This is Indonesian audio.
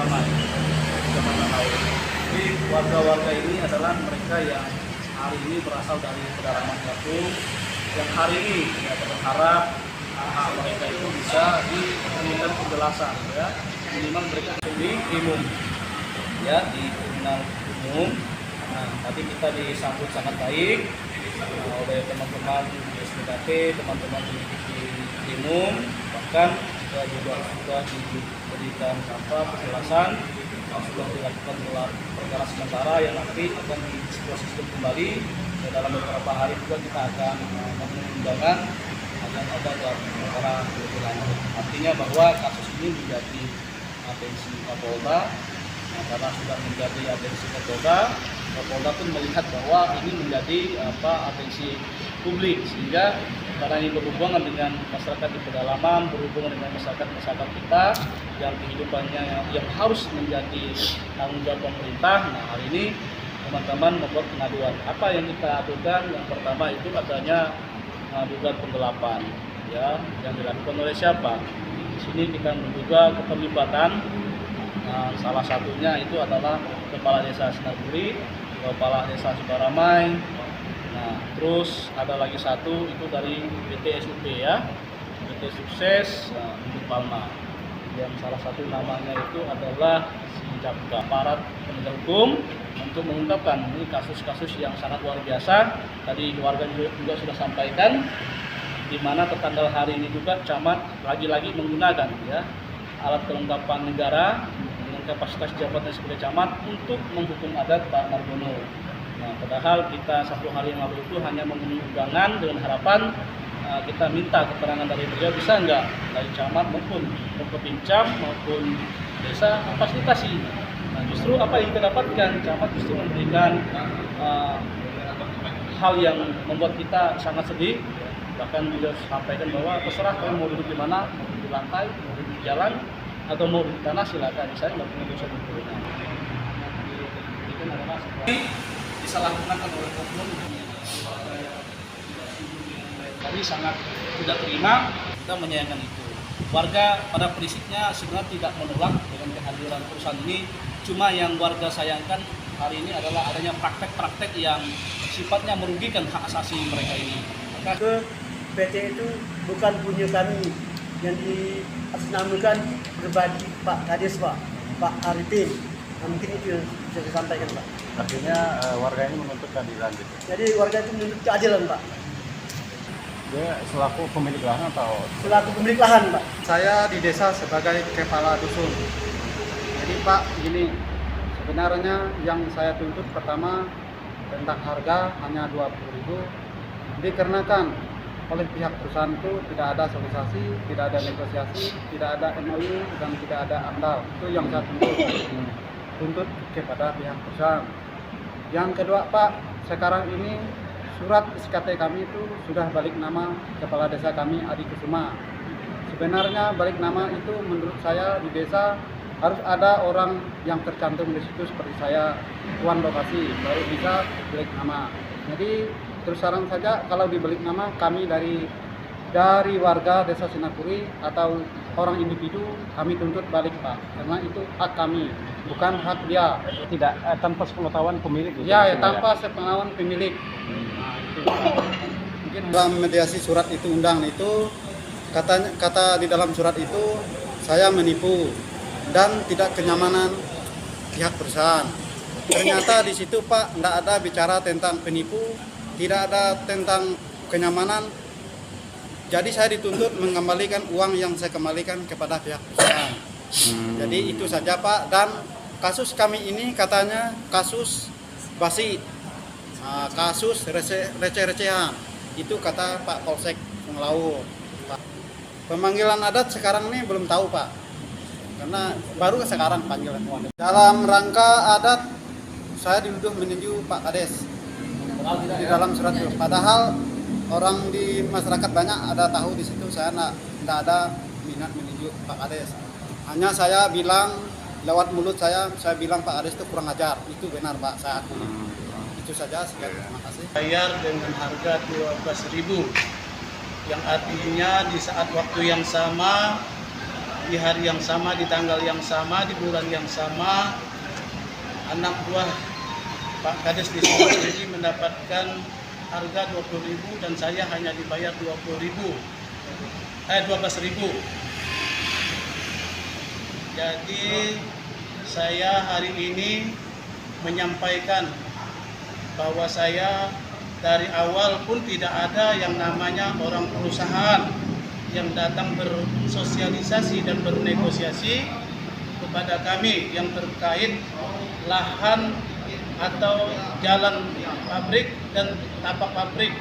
Baramai, Kecamatan Laut. Jadi warga-warga ini adalah mereka yang hari ini berasal dari pedalaman Gatung, yang hari ini ya, berharap hak mereka itu bisa diberikan penjelasan, ya minimal mereka di umum, ya di kriminal umum. Nah, tadi kita disambut sangat baik oleh teman-teman di SPKP, teman-teman di umum, bahkan kita juga sudah diberikan penjelasan, sudah dilakukan gelar perkara sementara yang nanti akan diproses kembali. Dalam beberapa hari juga kita akan memenuhi undangan akan ada gelar perkara lebih lanjut. Artinya bahwa kasus ini menjadi atensi Kapolda. Nah, karena sudah menjadi atensi Kapolda pun melihat bahwa ini menjadi atensi publik, sehingga karena ini berhubungan dengan masyarakat di pedalaman, berhubungan dengan masyarakat kita yang kehidupannya yang harus menjadi tanggung jawab pemerintah. Nah, hari ini teman-teman membuat pengaduan. Apa yang kita adukan? Yang pertama itu adanya dugaan penggelapan, ya, yang dilakukan oleh siapa? Di sini kita menduga keterlibatan. Salah satunya itu adalah Kepala Desa Sinarpuri, Kepala Desa Baramai. Nah, terus ada lagi satu itu dari PT SUP, ya, PT Sukses untuk Palma. Yang salah satu namanya itu adalah si Jaksa, aparat penegak hukum, untuk mengungkapkan ini kasus-kasus yang sangat luar biasa. Tadi warga juga sudah sampaikan, di mana tertanggal hari ini juga camat lagi-lagi menggunakan, ya, alat kelengkapan negara dengan kapasitas jabatan sebagai camat untuk menghukum adat Pak Margono. Nah, padahal kita 1 hari yang lalu itu hanya memenuhi undangan dengan harapan kita minta keterangan dari beliau, bisa nggak dari camat maupun Pincam maupun desa fasilitasi. Nah, justru apa yang kita dapatkan, camat justru memberikan hal yang membuat kita sangat sedih. Bahkan beliau sampaikan bahwa terserah kalian mau duduk di mana, mau duduk di lantai, mau duduk di jalan, atau mau di tanah, silakan. Saya nggak punya dosa itu. Disalahgunakan oleh oknum. Tadi sangat tidak terima, kita menyayangkan itu. Warga pada prinsipnya sebenarnya tidak menolak dengan kehadiran perusahaan ini, cuma yang warga sayangkan hari ini adalah adanya praktek-praktek yang sifatnya merugikan hak asasi mereka ini. Maka PT itu bukan punya kami, yang diatasnamakan pribadi Pak Kades, Pak Arifin. Nah, mungkin itu yang bisa saya sampaikan, Pak. Artinya warga ini menuntut keadilan gitu. Jadi warga itu menuntut keadilan, Pak. Dia selaku pemilik lahan atau? Selaku pemilik lahan, Pak. Saya di desa sebagai kepala dusun. Jadi Pak, gini, sebenarnya yang saya tuntut pertama tentang harga hanya 20.000, dikarenakan oleh pihak perusahaan itu tidak ada sosialisasi, tidak ada negosiasi, tidak ada MOU, dan tidak ada AMDAL. Itu yang saya tuntut kepada pihak perusahaan. Yang kedua Pak, sekarang ini surat SKT kami itu sudah balik nama kepala desa kami Adi Kusuma. Sebenarnya balik nama itu menurut saya di desa harus ada orang yang tercantum di situ seperti saya, tuan lokasi, baru bisa balik nama. Jadi terus terang saja kalau dibalik nama kami dari warga desa Sinarpuri atau orang individu kami tuntut balik Pak, karena itu hak kami, bukan hak dia. Tidak tanpa sepengetahuan pemilik gitu? Ya, tanpa sepengetahuan pemilik. Nah, itu. Mungkin dalam mediasi surat itu undangan itu kata di dalam surat itu saya menipu dan tidak kenyamanan pihak perusahaan. Ternyata di situ Pak tidak ada bicara tentang penipu, tidak ada tentang kenyamanan. Jadi saya dituntut mengembalikan uang yang saya kembalikan kepada pihak perusahaan. Jadi itu saja Pak. Dan kasus kami ini katanya kasus basi, kasus receh-recehan. Itu kata Pak Polsek Laut. Pemanggilan adat sekarang ini belum tahu Pak, karena baru sekarang panggilan. Dalam rangka adat saya dituduh menuju Pak Kades di dalam surat itu. Padahal orang di masyarakat banyak ada tahu di situ saya tidak ada minat menuju Pak Kades. Hanya saya bilang lewat mulut saya bilang Pak Kades itu kurang ajar. Itu benar Pak, saya akui. Itu saja, sekian, terima kasih. Bayar dengan harga 12.000, yang artinya di saat waktu yang sama di hari yang sama, di tanggal yang sama, di bulan yang sama, anak buah Pak Kades di sini ini mendapatkan harga 20.000 dan saya hanya dibayar 12.000. Jadi saya hari ini menyampaikan bahwa saya dari awal pun tidak ada yang namanya orang perusahaan yang datang bersosialisasi dan bernegosiasi kepada kami yang terkait lahan atau jalan pabrik dan tapak pabrik